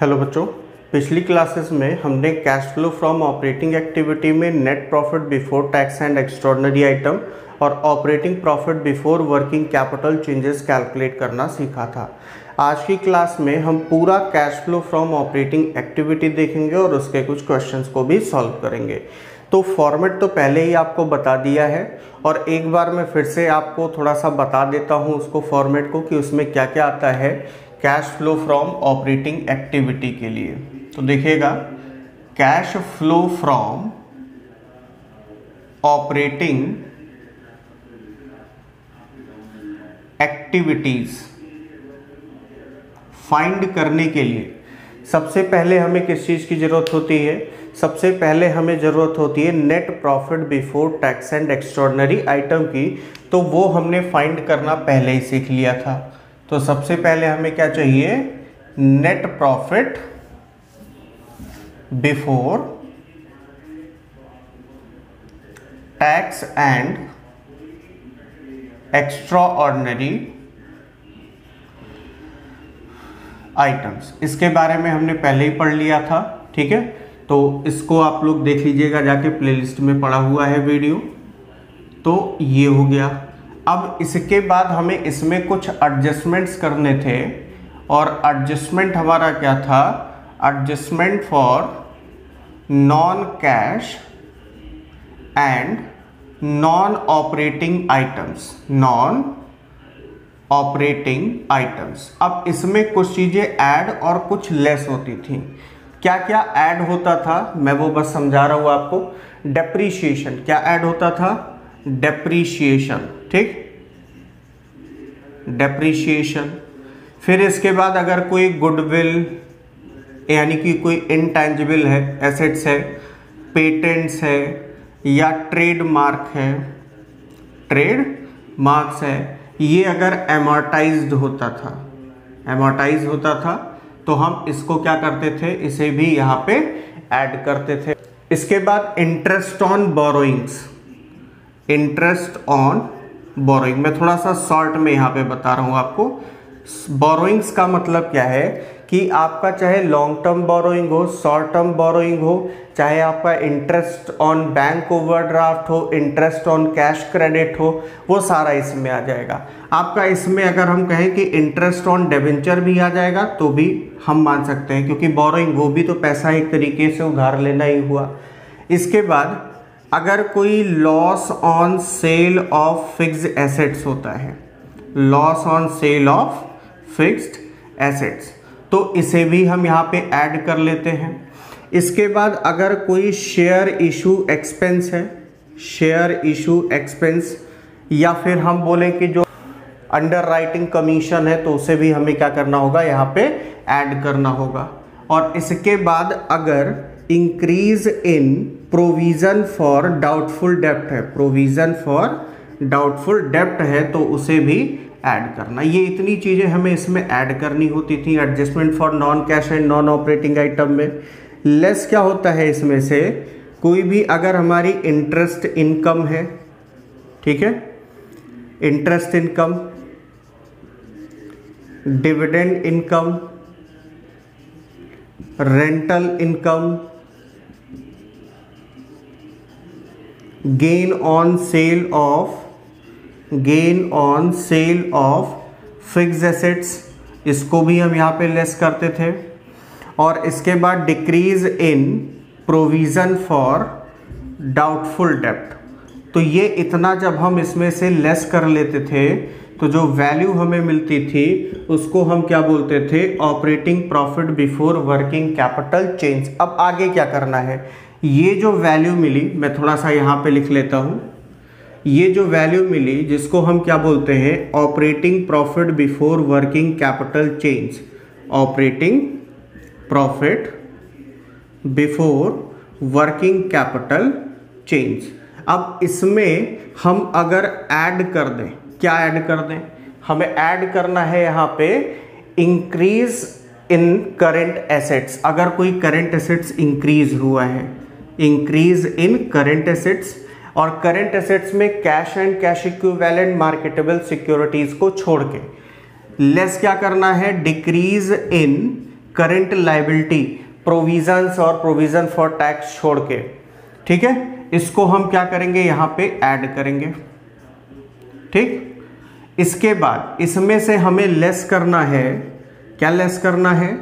Hello बच्चों, पिछली classes में हमने cash flow from operating activity में net profit before tax and extraordinary item और operating profit before working capital changes calculate करना सीखा था। आज की क्लास में हम पूरा cash flow from operating activity देखेंगे और उसके कुछ क्वेश्चंस को भी सॉल्व करेंगे। तो फॉर्मेट तो पहले ही आपको बता दिया है और एक बार मैं फिर से आपको थोड़ा सा बता देता हूँ उसको फॉर्मेट को कि उसमें क्या क्या आता है cash flow from operating activity के लिए। तो देखिएगा, cash flow from operating activities find करने के लिए सबसे पहले हमें किस चीज़ की ज़रूरत होती है? सबसे पहले हमें ज़रूरत होती है net profit before tax and extraordinary item की। तो वो हमने फाइंड करना पहले ही सीख लिया था। तो सबसे पहले हमें क्या चाहिए? Net profit before tax and extraordinary items. इसके बारे में हमने पहले ही पढ़ लिया था, ठीक है। तो इसको आप लोग देख लीजिएगा, जाके प्लेलिस्ट में पड़ा हुआ है वीडियो। तो ये हो गया। अब इसके बाद हमें इसमें कुछ एडजस्टमेंट्स करने थे और एडजस्टमेंट हमारा क्या था? Adjustment for non cash and non operating items. Non operating items. अब इसमें कुछ चीज़ें ऐड और कुछ लेस होती थी। क्या क्या ऐड होता था मैं वो बस समझा रहा हूँ आपको। डेप्रीशिएशन, क्या ऐड होता था? डेप्रीशिएशन, ठीक, डेप्रीशिएशन। फिर इसके बाद अगर कोई गुडविल यानी कि कोई इनटेंजिबल है, एसेट्स है, पेटेंट्स है या ट्रेडमार्क है, ट्रेड मार्क्स है, ये अगर एमोर्टाइज्ड होता था, एमोर्टाइज होता था, तो हम इसको क्या करते थे? इसे भी यहाँ पे ऐड करते थे। इसके बाद interest on borrowings. Interest on borrowing मैं थोड़ा सा शॉर्ट में यहाँ पे बता रहा हूँ आपको। बोरोइंग्स का मतलब क्या है कि आपका चाहे लॉन्ग टर्म बोरोइंग हो, शॉर्ट टर्म बोरोइंग हो, चाहे आपका इंटरेस्ट ऑन बैंक ओवरड्राफ्ट हो, इंटरेस्ट ऑन कैश क्रेडिट हो, वो सारा इसमें आ जाएगा। आपका इसमें अगर हम कहें कि इंटरेस्ट ऑन डिबेंचर भी आ जाएगा तो भी हम मान सकते हैं, क्योंकि बोरोइंग वो भी तो पैसा एक तरीके से उधार लेना ही हुआ। इसके बाद अगर कोई loss on sale of fixed assets होता है, loss on sale of fixed assets, तो इसे भी हम यहाँ पे ऐड कर लेते हैं। इसके बाद अगर कोई शेयर इशू एक्सपेंस है, शेयर इशू एक्सपेंस, या फिर हम बोले कि जो अंडर राइटिंग कमीशन है, तो उसे भी हमें क्या करना होगा? यहाँ पे ऐड करना होगा। और इसके बाद अगर increase in provision for doubtful डेब्ट है, प्रोविजन फॉर डाउटफुल डेब्ट है, तो उसे भी ऐड करना। ये इतनी चीज़ें हमें इसमें ऐड करनी होती थी adjustment for non cash and non operating item में। लेस क्या होता है इसमें से? कोई भी अगर हमारी इंटरेस्ट इनकम है, ठीक है, interest income, dividend income, rental income, gain on sale of fixed assets, इसको भी हम यहाँ पे लेस करते थे। और इसके बाद decrease in provision for doubtful डेब्ट। तो ये इतना जब हम इसमें से लेस कर लेते थे तो जो वैल्यू हमें मिलती थी उसको हम क्या बोलते थे? Operating profit before working capital change. अब आगे क्या करना है? ये जो वैल्यू मिली, मैं थोड़ा सा यहाँ पे लिख लेता हूँ। ये जो वैल्यू मिली जिसको हम क्या बोलते हैं? Operating profit before working capital change. Operating profit before working capital change. अब इसमें हम अगर ऐड कर दें, क्या ऐड कर दें? हमें ऐड करना है यहाँ पे इंक्रीज इन करेंट एसेट्स। अगर कोई करेंट एसेट्स इंक्रीज हुआ है, इंक्रीज इन करेंट एसेट्स, और करेंट एसेट्स में cash and cash equivalent marketable securities को छोड़ के लेस क्या करना है? Decrease in current liability provisions और प्रोविजन फॉर टैक्स छोड़ के, ठीक है, इसको हम क्या करेंगे यहाँ पे ऐड करेंगे, ठीक। इसके बाद इसमें से हमें लेस करना है, क्या लेस करना है,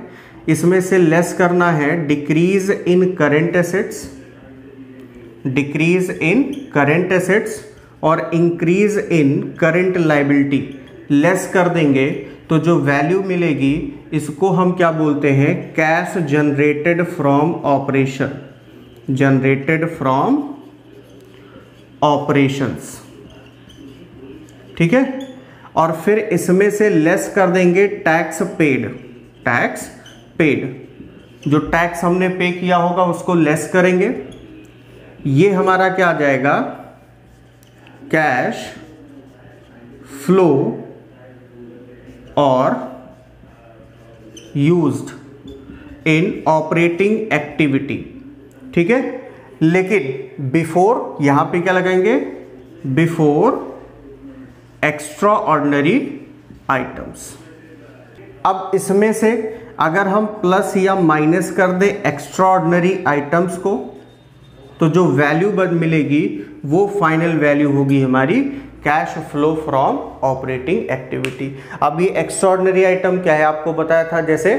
इसमें से लेस करना है decrease in current assets, decrease in current assets और increase in current liability. Less कर देंगे तो जो वैल्यू मिलेगी इसको हम क्या बोलते हैं, cash generated from operation, generated from operations, ठीक है। और फिर इसमें से लेस कर देंगे टैक्स पेड, टैक्स पेड, जो टैक्स हमने पे किया होगा उसको लेस करेंगे। ये हमारा क्या आ जाएगा, कैश फ्लो और यूज्ड इन ऑपरेटिंग एक्टिविटी, ठीक है। लेकिन बिफोर, यहां पे क्या लगाएंगे, बिफोर एक्स्ट्रा ऑर्डिनरी आइटम्स। अब इसमें से अगर हम प्लस या माइनस कर दें एक्स्ट्रा ऑर्डिनरी आइटम्स को, तो जो वैल्यू बद मिलेगी वो फाइनल वैल्यू होगी हमारी cash flow from operating activity. अब ये एक्स्ट्रा ऑर्डिनरी आइटम क्या है, आपको बताया था, जैसे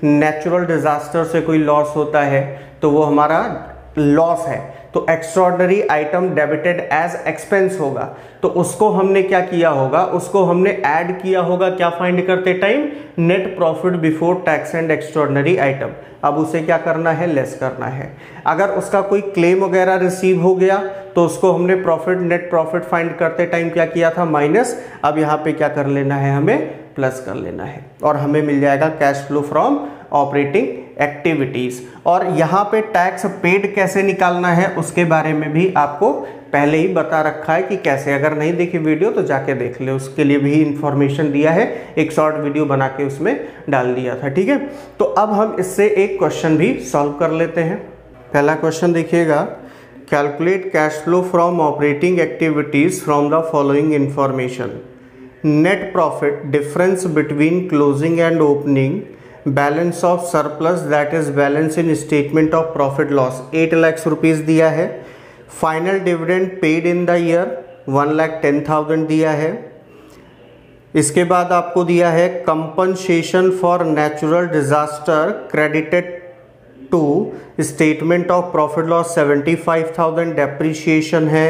नेचुरल डिजास्टर से कोई लॉस होता है तो वो हमारा लॉस है, तो extraordinary item debited as expense होगा, तो उसको हमने क्या किया होगा, उसको हमने ऐड किया होगा, क्या फाइंड करते time, net profit before tax and extraordinary item. अब उसे क्या करना है, लेस करना है। अगर उसका कोई क्लेम वगैरह रिसीव हो गया तो उसको हमने प्रॉफिट, नेट प्रॉफिट फाइंड करते टाइम क्या किया था, माइनस। अब यहाँ पे क्या कर लेना है, हमें प्लस कर लेना है और हमें मिल जाएगा cash flow from operating activities. और यहाँ पे टैक्स पेड कैसे निकालना है उसके बारे में भी आपको पहले ही बता रखा है कि कैसे। अगर नहीं देखी वीडियो तो जाके देख ले, उसके लिए भी इंफॉर्मेशन दिया है, एक शॉर्ट वीडियो बना के उसमें डाल दिया था, ठीक है। तो अब हम इससे एक क्वेश्चन भी सॉल्व कर लेते हैं। पहला क्वेश्चन देखिएगा, calculate cash flow from operating activities from the following information. Net profit difference between closing and opening, balance of surplus that is balance in statement of profit loss 8 lakh rupees दिया है। Final dividend paid in the year 1,10,000 दिया है। इसके बाद आपको दिया है compensation for natural disaster credited to statement of profit loss 75,000, depreciation है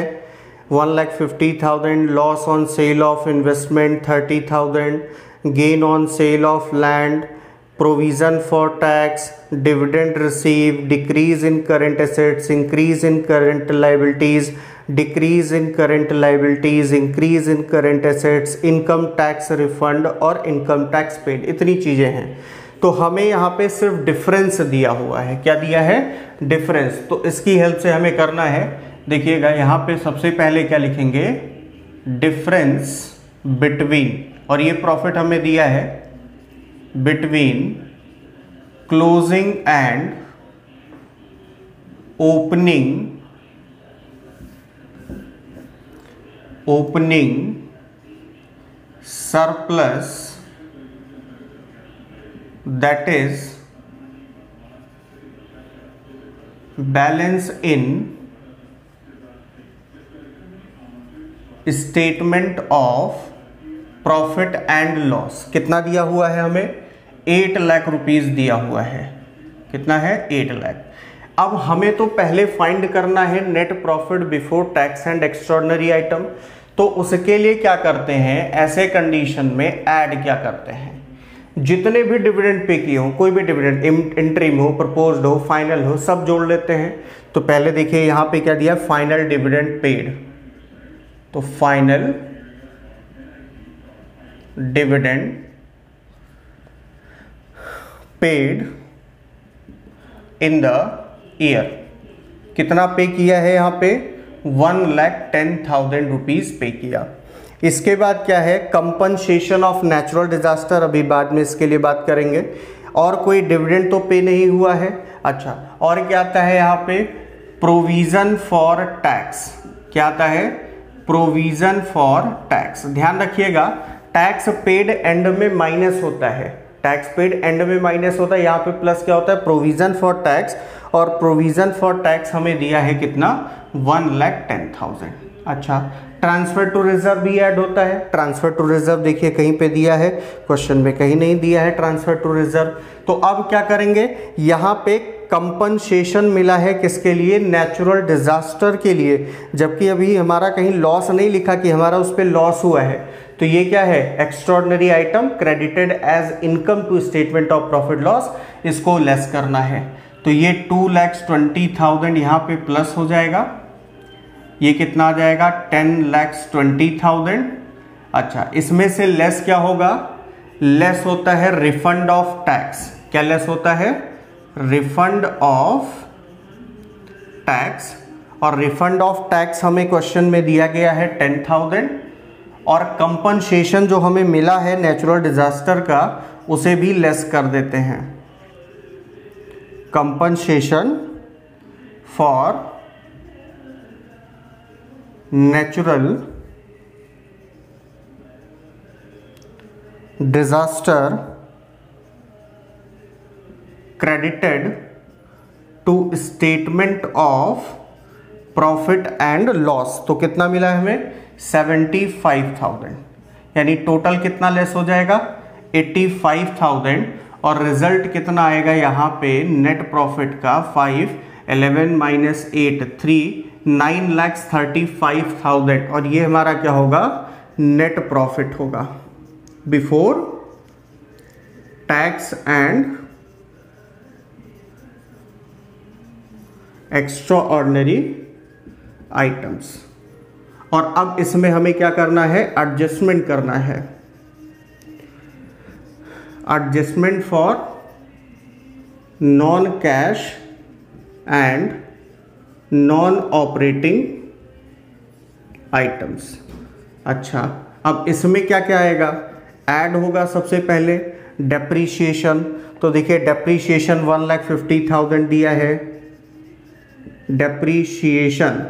1,50,000, loss on sale of investment 30,000, gain on sale of land, provision for tax, dividend received, decrease in current assets, increase in current liabilities, decrease in current liabilities, increase in current assets, income tax refund और income tax paid, इतनी चीज़ें हैं। तो हमें यहाँ पे सिर्फ difference दिया हुआ है, क्या दिया है, डिफरेंस। तो इसकी हेल्प से हमें करना है, देखिएगा यहाँ पे सबसे पहले क्या लिखेंगे, डिफरेंस बिटवीन, और ये प्रॉफिट हमें दिया है between closing and opening surplus that is balance in statement of profit and loss. कितना दिया हुआ है हमें, 8 लाख रुपीस दिया हुआ है। कितना है, 8 लाख। अब हमें तो पहले फाइंड करना है net profit before tax and extraordinary item. तो उसके लिए क्या करते हैं, ऐसे कंडीशन में ऐड क्या करते हैं, जितने भी डिविडेंड पे किए हो, कोई भी डिविडेंड इंटरिम हो, प्रपोज्ड हो, फाइनल हो, सब जोड़ लेते हैं। तो पहले देखिए यहाँ पे क्या दिया, फाइनल डिविडेंड पेड, तो final dividend paid in the year, कितना पे किया है यहाँ पे, 1,10,000 रुपीज पे किया। इसके बाद क्या है, कंपनसेशन ऑफ नेचुरल डिजास्टर, अभी बाद में इसके लिए बात करेंगे। और कोई डिविडेंड तो पे नहीं हुआ है। अच्छा, और क्या आता है यहाँ पे, प्रोविजन फॉर टैक्स, क्या आता है, प्रोविजन फॉर टैक्स। ध्यान रखिएगा, टैक्स पेड एंड में माइनस होता है, टैक्स पेड एंड में माइनस होता है, यहाँ पे प्लस क्या होता है, प्रोविजन फॉर टैक्स, और प्रोविजन फॉर टैक्स हमें दिया है कितना, 1,10,000। अच्छा, ट्रांसफर टू रिजर्व भी ऐड होता है। ट्रांसफर टू रिजर्व देखिए कहीं पे दिया है, क्वेश्चन में कहीं नहीं दिया है ट्रांसफर टू रिजर्व। तो अब क्या करेंगे, यहाँ पे कंपनसेशन मिला है किसके लिए, नेचुरल डिजास्टर के लिए, जबकि अभी हमारा कहीं लॉस नहीं लिखा कि हमारा उस पर लॉस हुआ है। तो ये क्या है, extraordinary item credited as income to statement of profit loss, इसको लेस करना है। तो ये 2,20,000 यहाँ पे प्लस हो जाएगा, ये कितना आ जाएगा, 10,20,000। अच्छा, इसमें से लेस क्या होगा, लेस होता है रिफंड ऑफ टैक्स। क्या लेस होता है, रिफंड ऑफ टैक्स, और रिफंड ऑफ टैक्स हमें क्वेश्चन में दिया गया है 10,000, और कंपनसेशन जो हमें मिला है नेचुरल डिजास्टर का उसे भी लेस कर देते हैं। Compensation for natural disaster credited to statement of profit and loss. तो कितना मिला है हमें, 75,000, यानी टोटल कितना लेस हो जाएगा, 85,000, और रिजल्ट कितना आएगा यहाँ पे नेट प्रॉफिट का 5, 11 माइनस 8 3, 9,35,000, और ये हमारा क्या होगा, नेट प्रॉफिट होगा before tax and extraordinary items. और अब इसमें हमें क्या करना है, एडजस्टमेंट करना है, adjustment for non cash and non operating items. अच्छा, अब इसमें क्या क्या आएगा, ऐड होगा सबसे पहले डेप्रीशिएशन। तो देखिए डेप्रीशिएशन 1,50,000 दिया है, डेप्रीशिएशन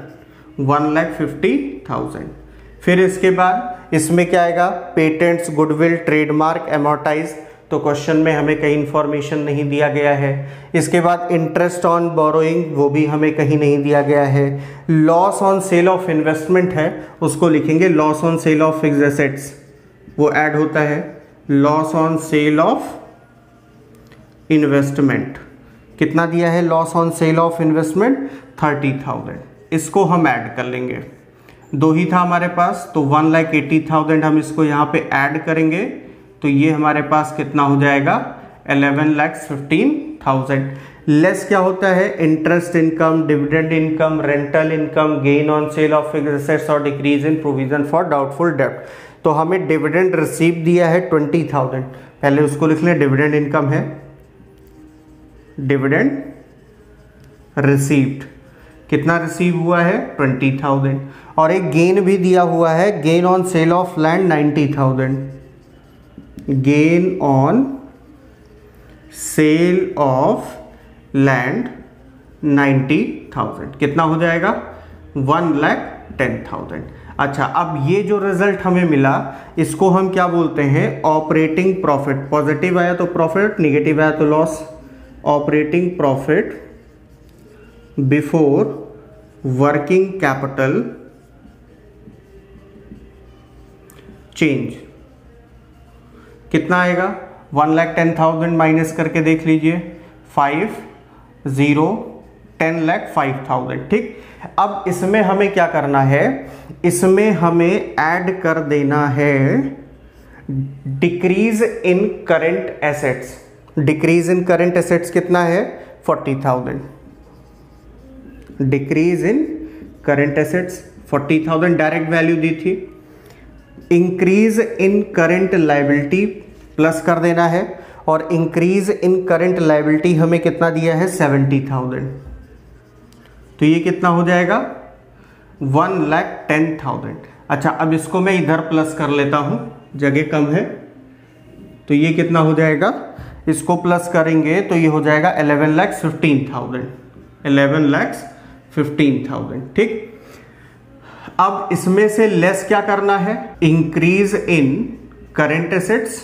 1,50,000। फिर इसके बाद इसमें क्या आएगा, पेटेंट्स, गुडविल, ट्रेडमार्क, एमोर्टाइज। तो क्वेश्चन में हमें कहीं इंफॉर्मेशन नहीं दिया गया है। इसके बाद इंटरेस्ट ऑन बोरोइंग, वो भी हमें कहीं नहीं दिया गया है। Loss on sale of investment है, उसको लिखेंगे loss on sale of fixed assets, वो ऐड होता है। Loss on sale of investment कितना दिया है, loss on sale of investment 30,000, इसको हम ऐड कर लेंगे। दो ही था हमारे पास, तो 1,80,000 हम इसको यहाँ पे ऐड करेंगे, तो ये हमारे पास कितना हो जाएगा, 11,15,000। लेस क्या होता है, interest income, dividend income, rental income, gain on sale of fixed assets, और decrease in provision for doubtful डेब्ट। तो हमें डिविडेंड रिसीव दिया है 20,000, पहले उसको लिख लें, डिविडेंड इनकम है, डिविडेंड रिसीव्ड कितना रिसीव हुआ है, 20,000। और एक गेन भी दिया हुआ है, gain on sale of land 90,000, gain on sale of land 90,000 कितना हो जाएगा, 1,10,000। अच्छा, अब ये जो रिजल्ट हमें मिला इसको हम क्या बोलते हैं, ऑपरेटिंग प्रॉफिट। पॉजिटिव आया तो प्रॉफिट, नेगेटिव आया तो loss. Operating profit before working capital change कितना आएगा, 1,10,000 माइनस करके देख लीजिए, 5, 0, 10,05,000। ठीक, अब इसमें हमें क्या करना है, इसमें हमें ऐड कर देना है decrease in current assets. Decrease in current assets कितना है, 40,000। Decrease in current assets 40,000 direct value दी थी। Increase in current liability plus कर देना है, और इंक्रीज इन करंट लायबिलिटी हमें कितना दिया है, 70,000। तो ये कितना हो जाएगा, 1,10,000। अच्छा, अब इसको मैं इधर प्लस कर लेता हूं, जगह कम है, तो ये कितना हो जाएगा, इसको प्लस करेंगे तो ये हो जाएगा 11,15,000, 11,15,000। ठीक, अब इसमें से लेस क्या करना है, इंक्रीज इन करंट एसेट्स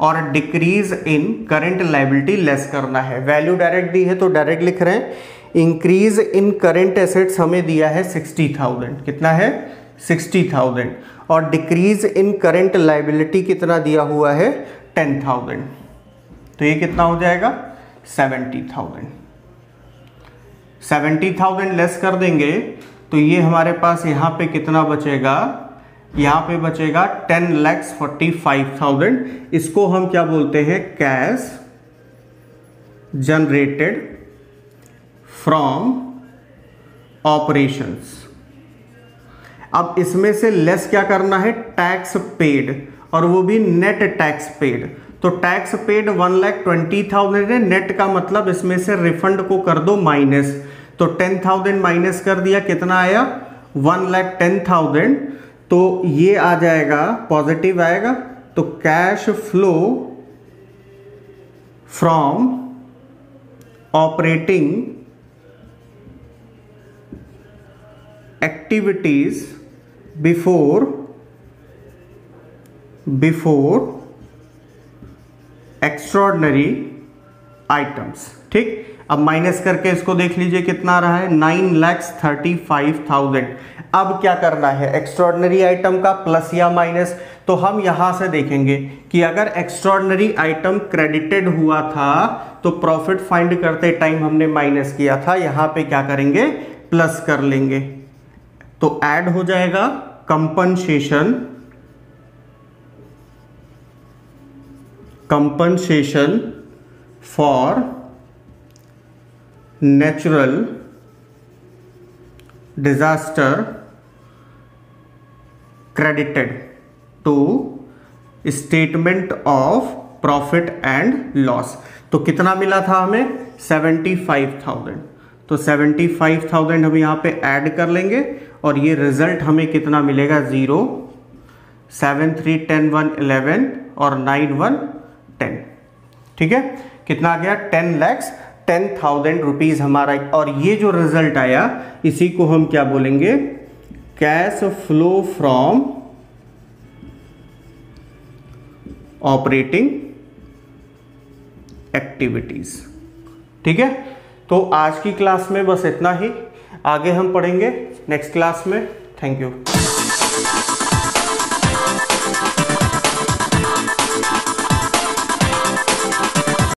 और decrease in current liability less करना है। वैल्यू डायरेक्ट दी है तो डायरेक्ट लिख रहे हैं। इंक्रीज इन करंट एसेट्स हमें दिया है 60,000, कितना है 60,000, और डिक्रीज इन करंट लायबिलिटी कितना दिया हुआ है 10,000, तो ये कितना हो जाएगा 70,000। 70,000 लेस कर देंगे तो ये हमारे पास यहाँ पे कितना बचेगा, यहाँ पे बचेगा 10,45,000। इसको हम क्या बोलते हैं, कैश जनरेटेड फ्रॉम ऑपरेशंस। अब इसमें से लेस क्या करना है, टैक्स पेड, और वो भी नेट टैक्स पेड। तो टैक्स पेड 1,20,000 है, नेट का मतलब इसमें से रिफंड को कर दो माइनस, तो 10,000 माइनस कर दिया, कितना आया 1,10,000, तो ये आ जाएगा पॉजिटिव आएगा। तो cash flow from operating activities before extraordinary items. ठीक, अब माइनस करके इसको देख लीजिए कितना आ रहा है 9,35,000। अब क्या करना है, एक्स्ट्रॉर्डनरी आइटम का प्लस या माइनस, तो हम यहां से देखेंगे कि अगर एक्स्ट्रॉर्डनरी आइटम क्रेडिटेड हुआ था तो प्रॉफिट फाइंड करते टाइम हमने माइनस किया था, यहां पे क्या करेंगे प्लस कर लेंगे, तो ऐड हो जाएगा compensation for natural disaster credited to statement of profit and loss. तो कितना मिला था हमें 75,000, तो 75,000 हम यहाँ पे ऐड कर लेंगे और ये रिजल्ट हमें कितना मिलेगा 0, 7, 3, 10, 1, 11 और 9, 1, 10। ठीक है, कितना आ गया 10,10,000 रुपीज हमारा। और ये जो रिजल्ट आया इसी को हम क्या बोलेंगे, cash flow from operating activities. ठीक है, तो आज की क्लास में बस इतना ही, आगे हम पढ़ेंगे नेक्स्ट क्लास में। Thank you.